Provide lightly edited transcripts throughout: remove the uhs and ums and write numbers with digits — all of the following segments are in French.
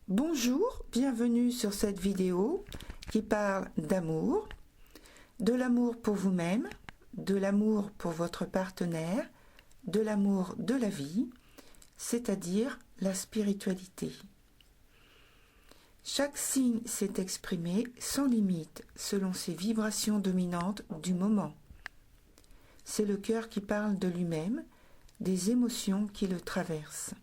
Bonjour, bienvenue sur cette vidéo qui parle d'amour, de l'amour pour vous-même, de l'amour pour votre partenaire, de l'amour de la vie, c'est-à-dire la spiritualité. Chaque signe s'est exprimé sans limite selon ses vibrations dominantes du moment. C'est le cœur qui parle de lui-même, des émotions qui le traversent.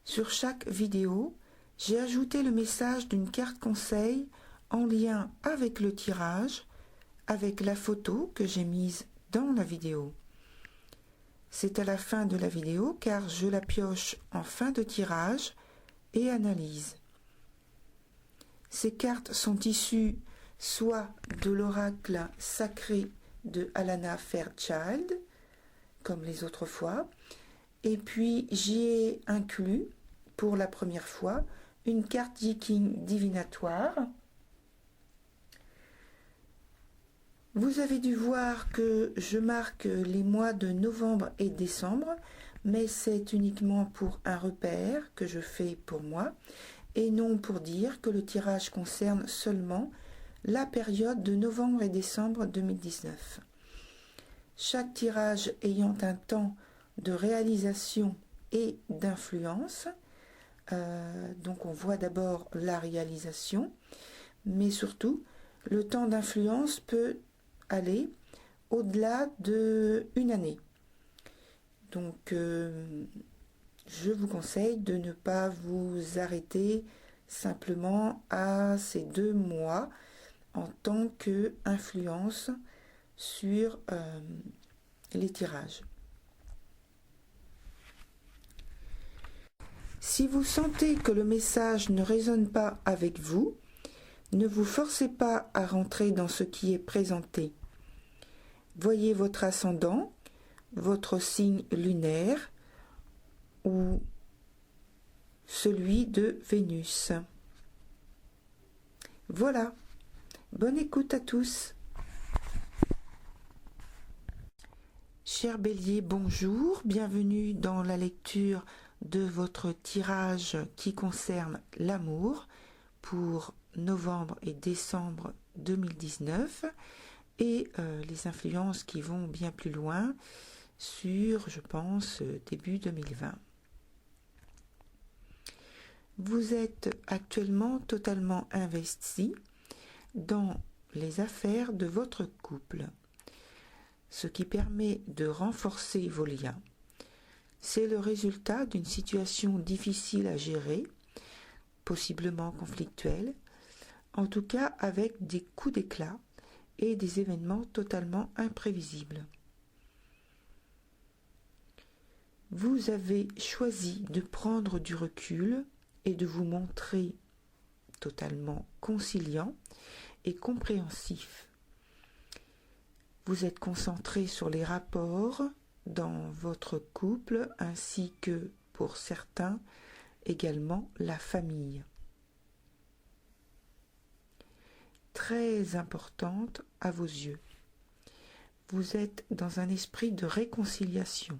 Sur chaque vidéo, j'ai ajouté le message d'une carte conseil en lien avec le tirage, avec la photo que j'ai mise dans la vidéo. C'est à la fin de la vidéo car je la pioche en fin de tirage et analyse. Ces cartes sont issues soit de l'oracle sacré de Alana Fairchild, comme les autres fois, et puis j'y ai inclus pour la première fois une carte Viking divinatoire. Vous avez dû voir que je marque les mois de novembre et décembre, mais c'est uniquement pour un repère que je fais pour moi et non pour dire que le tirage concerne seulement la période de novembre et décembre 2019. Chaque tirage ayant un temps de réalisation et d'influence. Donc on voit d'abord la réalisation, mais surtout le temps d'influence peut aller au-delà d'une année. Donc je vous conseille de ne pas vous arrêter simplement à ces 2 mois en tant qu'influence sur les tirages. Si vous sentez que le message ne résonne pas avec vous, ne vous forcez pas à rentrer dans ce qui est présenté. Voyez votre ascendant, votre signe lunaire ou celui de Vénus. Voilà, bonne écoute à tous. Cher Bélier, bonjour, bienvenue dans la lecture de votre tirage qui concerne l'amour pour novembre et décembre 2019 et les influences qui vont bien plus loin sur, je pense, début 2020. Vous êtes actuellement totalement investi dans les affaires de votre couple, ce qui permet de renforcer vos liens. C'est le résultat d'une situation difficile à gérer, possiblement conflictuelle, en tout cas avec des coups d'éclat et des événements totalement imprévisibles. Vous avez choisi de prendre du recul et de vous montrer totalement conciliant et compréhensif. Vous êtes concentré sur les rapports dans votre couple ainsi que, pour certains, également la famille. Très importante à vos yeux. Vous êtes dans un esprit de réconciliation.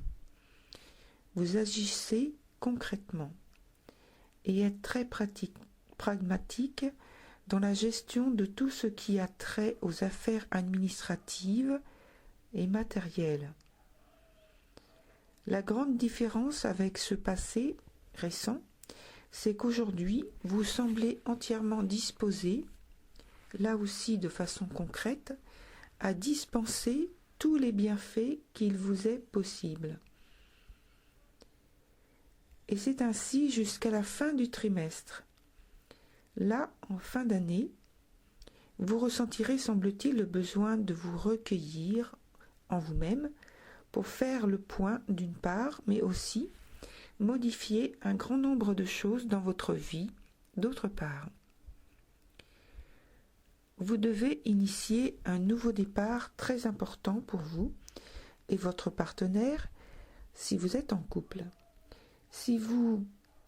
Vous agissez concrètement et êtes très pragmatique dans la gestion de tout ce qui a trait aux affaires administratives et matérielles. La grande différence avec ce passé récent, c'est qu'aujourd'hui, vous semblez entièrement disposé, là aussi de façon concrète, à dispenser tous les bienfaits qu'il vous est possible. Et c'est ainsi jusqu'à la fin du trimestre. Là, en fin d'année, vous ressentirez, semble-t-il, le besoin de vous recueillir en vous-même pour faire le point d'une part, mais aussi modifier un grand nombre de choses dans votre vie, d'autre part. Vous devez initier un nouveau départ très important pour vous et votre partenaire si vous êtes en couple. Si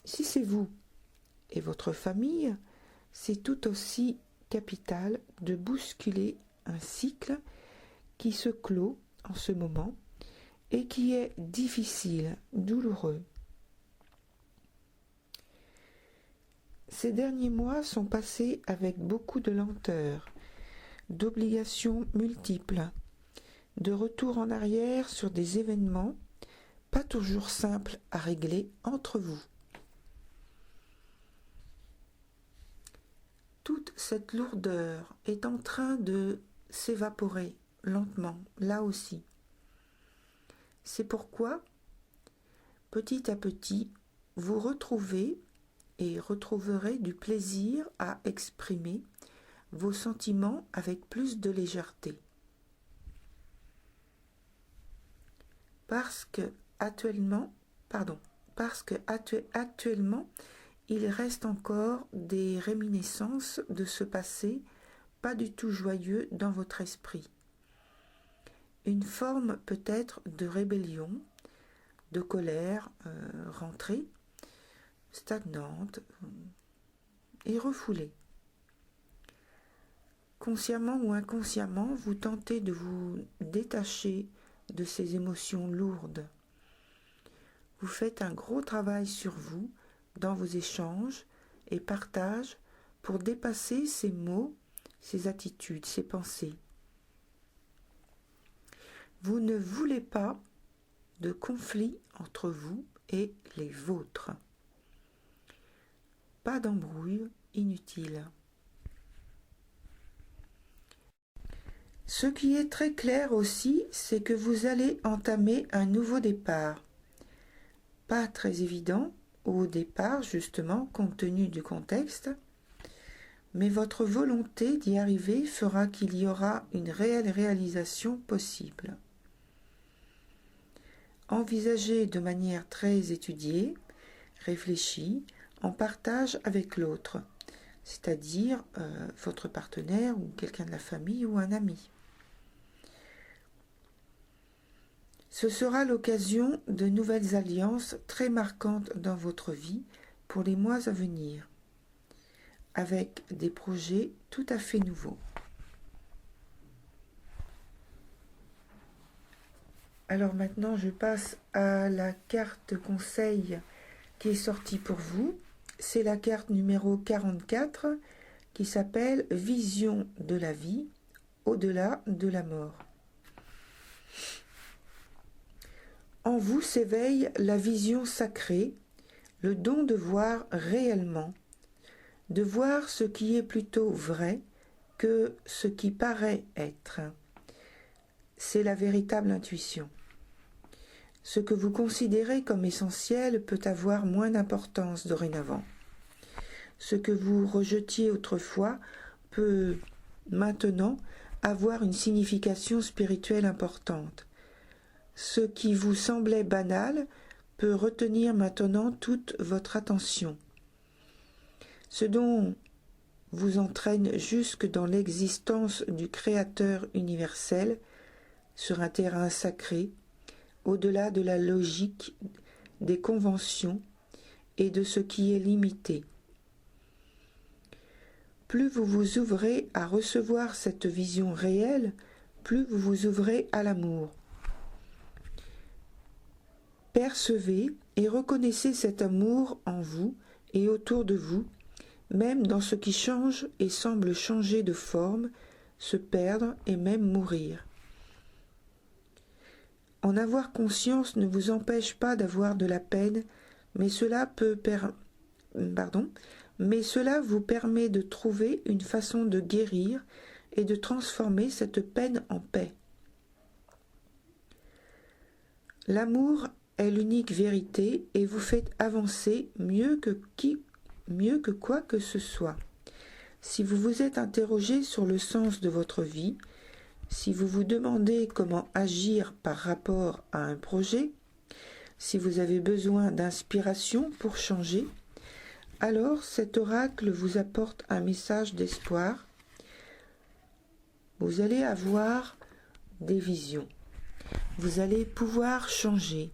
c'est vous et votre famille, c'est tout aussi capital de bousculer un cycle qui se clôt en ce moment et qui est difficile, douloureux. Ces derniers mois sont passés avec beaucoup de lenteur, d'obligations multiples, de retour en arrière sur des événements pas toujours simples à régler entre vous. Toute cette lourdeur est en train de s'évaporer lentement, là aussi. C'est pourquoi, petit à petit, vous retrouvez et retrouverez du plaisir à exprimer vos sentiments avec plus de légèreté. Parce que actuellement, il reste encore des réminiscences de ce passé pas du tout joyeux dans votre esprit. Une forme peut-être de rébellion, de colère rentrée, stagnante et refoulée. Consciemment ou inconsciemment, vous tentez de vous détacher de ces émotions lourdes. Vous faites un gros travail sur vous dans vos échanges et partages pour dépasser ces mots, ces attitudes, ces pensées. Vous ne voulez pas de conflit entre vous et les vôtres. Pas d'embrouille inutile. Ce qui est très clair aussi, c'est que vous allez entamer un nouveau départ. Pas très évident au départ, justement, compte tenu du contexte, mais votre volonté d'y arriver fera qu'il y aura une réelle réalisation possible. Envisagez de manière très étudiée, réfléchie, en partage avec l'autre, c'est-à-dire votre partenaire ou quelqu'un de la famille ou un ami. Ce sera l'occasion de nouvelles alliances très marquantes dans votre vie pour les mois à venir, avec des projets tout à fait nouveaux. Alors maintenant, je passe à la carte conseil qui est sortie pour vous. C'est la carte numéro 44 qui s'appelle « Vision de la vie au-delà de la mort ». En vous s'éveille la vision sacrée, le don de voir réellement, de voir ce qui est plutôt vrai que ce qui paraît être. C'est la véritable intuition. Ce que vous considérez comme essentiel peut avoir moins d'importance dorénavant. Ce que vous rejetiez autrefois peut maintenant avoir une signification spirituelle importante. Ce qui vous semblait banal peut retenir maintenant toute votre attention. Ce dont vous entraîne jusque dans l'existence du Créateur universel sur un terrain sacré, au-delà de la logique, des conventions et de ce qui est limité. Plus vous vous ouvrez à recevoir cette vision réelle, plus vous vous ouvrez à l'amour. Percevez et reconnaissez cet amour en vous et autour de vous, même dans ce qui change et semble changer de forme, se perdre et même mourir. En avoir conscience ne vous empêche pas d'avoir de la peine, mais cela vous permet de trouver une façon de guérir et de transformer cette peine en paix. L'amour est l'unique vérité et vous fait avancer mieux que quoi que ce soit. Si vous vous êtes interrogé sur le sens de votre vie, si vous vous demandez comment agir par rapport à un projet, Si vous avez besoin d'inspiration pour changer, alors cet oracle vous apporte un message d'espoir. Vous allez avoir des visions. Vous allez pouvoir changer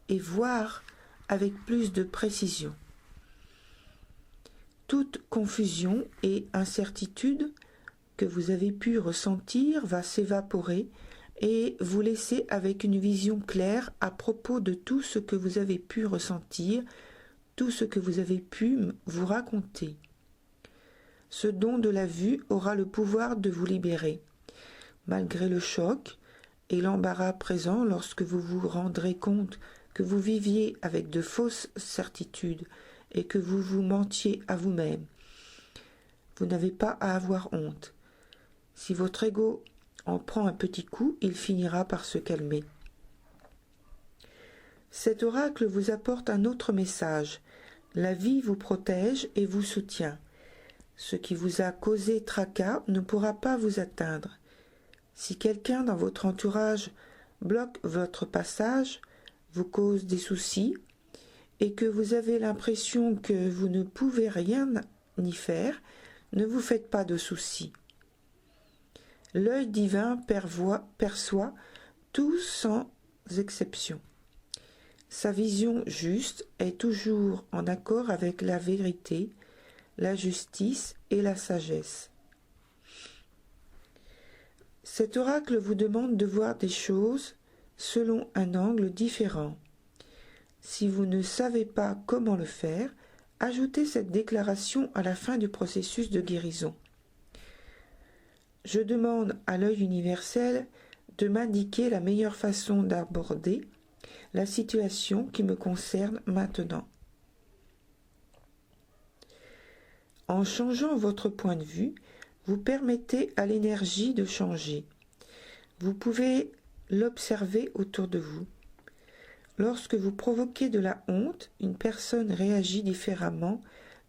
et voir avec plus de précision. Toute confusion et incertitude que vous avez pu ressentir va s'évaporer et vous laisser avec une vision claire à propos de tout ce que vous avez pu ressentir, tout ce que vous avez pu vous raconter. Ce don de la vue aura le pouvoir de vous libérer. Malgré le choc et l'embarras présent lorsque vous vous rendrez compte que vous viviez avec de fausses certitudes et que vous vous mentiez à vous-même, vous n'avez pas à avoir honte. Si votre ego en prend un petit coup, il finira par se calmer. Cet oracle vous apporte un autre message. La vie vous protège et vous soutient. Ce qui vous a causé tracas ne pourra pas vous atteindre. Si quelqu'un dans votre entourage bloque votre passage, vous cause des soucis, et que vous avez l'impression que vous ne pouvez rien y faire, ne vous faites pas de soucis. L'œil divin perçoit tout sans exception. Sa vision juste est toujours en accord avec la vérité, la justice et la sagesse. Cet oracle vous demande de voir des choses selon un angle différent. Si vous ne savez pas comment le faire, ajoutez cette déclaration à la fin du processus de guérison. Je demande à l'œil universel de m'indiquer la meilleure façon d'aborder la situation qui me concerne maintenant. En changeant votre point de vue, vous permettez à l'énergie de changer. Vous pouvez l'observer autour de vous. Lorsque vous provoquez de la honte, une personne réagit différemment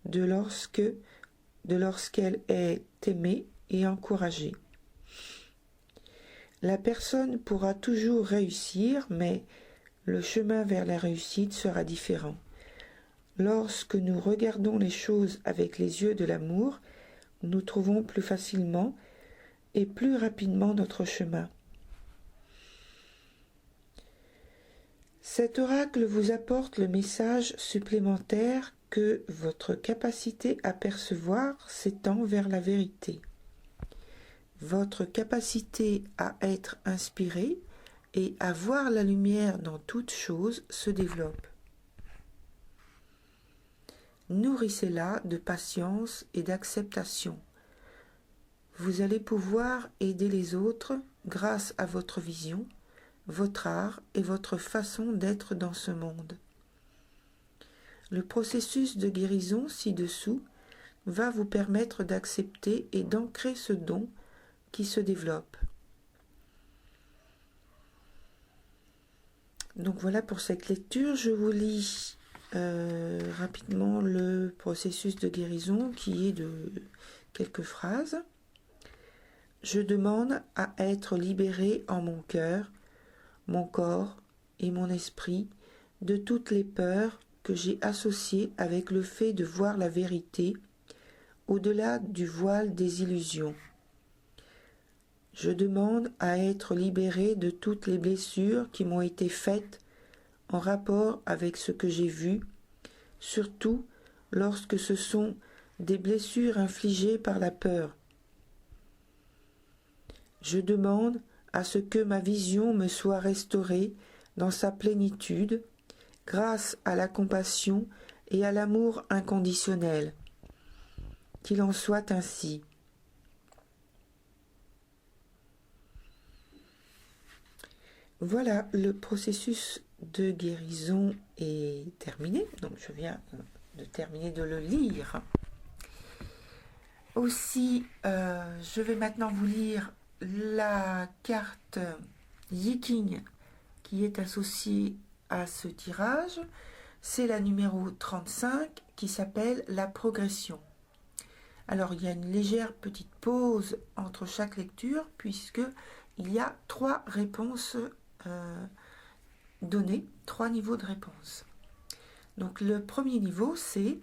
de lorsqu'elle est aimée et encouragée. La personne pourra toujours réussir, mais le chemin vers la réussite sera différent. Lorsque nous regardons les choses avec les yeux de l'amour, nous trouvons plus facilement et plus rapidement notre chemin. Cet oracle vous apporte le message supplémentaire que votre capacité à percevoir s'étend vers la vérité. Votre capacité à être inspiré et à voir la lumière dans toute chose se développe. Nourrissez-la de patience et d'acceptation. Vous allez pouvoir aider les autres grâce à votre vision, votre art et votre façon d'être dans ce monde. Le processus de guérison ci-dessous va vous permettre d'accepter et d'ancrer ce don qui se développe. Donc voilà pour cette lecture. Je vous lis rapidement le processus de guérison qui est de quelques phrases. Je demande à être libéré en mon cœur, mon corps et mon esprit de toutes les peurs que j'ai associées avec le fait de voir la vérité au-delà du voile des illusions. Je demande à être libéré de toutes les blessures qui m'ont été faites en rapport avec ce que j'ai vu, surtout lorsque ce sont des blessures infligées par la peur. Je demande à ce que ma vision me soit restaurée dans sa plénitude, grâce à la compassion et à l'amour inconditionnel. Qu'il en soit ainsi. Voilà, le processus de guérison est terminé. Donc je viens de terminer de le lire. Aussi, je vais maintenant vous lire la carte Yiking qui est associée à ce tirage. C'est la numéro 35 qui s'appelle la progression. Alors il y a une légère petite pause entre chaque lecture puisque il y a 3 réponses donner 3 niveaux de réponse. Donc le premier niveau, c'est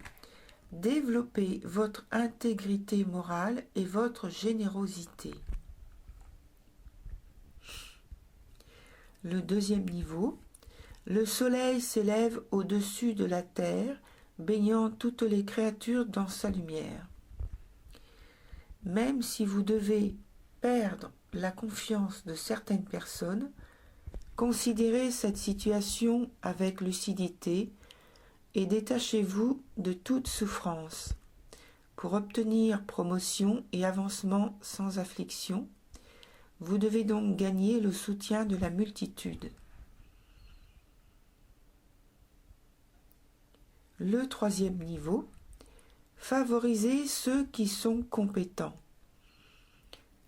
développer votre intégrité morale et votre générosité. Le deuxième niveau, le soleil s'élève au-dessus de la terre, baignant toutes les créatures dans sa lumière. Même si vous devez perdre la confiance de certaines personnes, considérez cette situation avec lucidité et détachez-vous de toute souffrance. Pour obtenir promotion et avancement sans affliction, vous devez donc gagner le soutien de la multitude. Le troisième niveau, favorisez ceux qui sont compétents.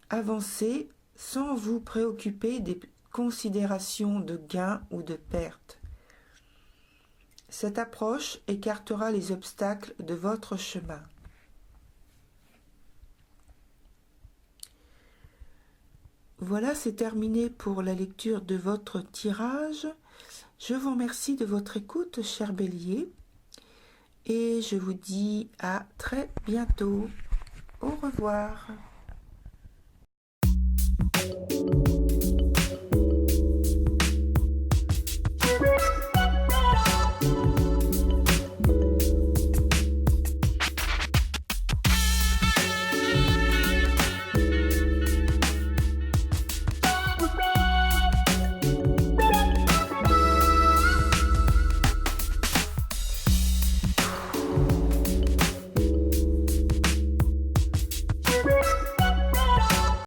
Avancez sans vous préoccuper des considérations de gain ou de perte. Cette approche écartera les obstacles de votre chemin. Voilà, c'est terminé pour la lecture de votre tirage. Je vous remercie de votre écoute, cher Bélier, et je vous dis à très bientôt. Au revoir.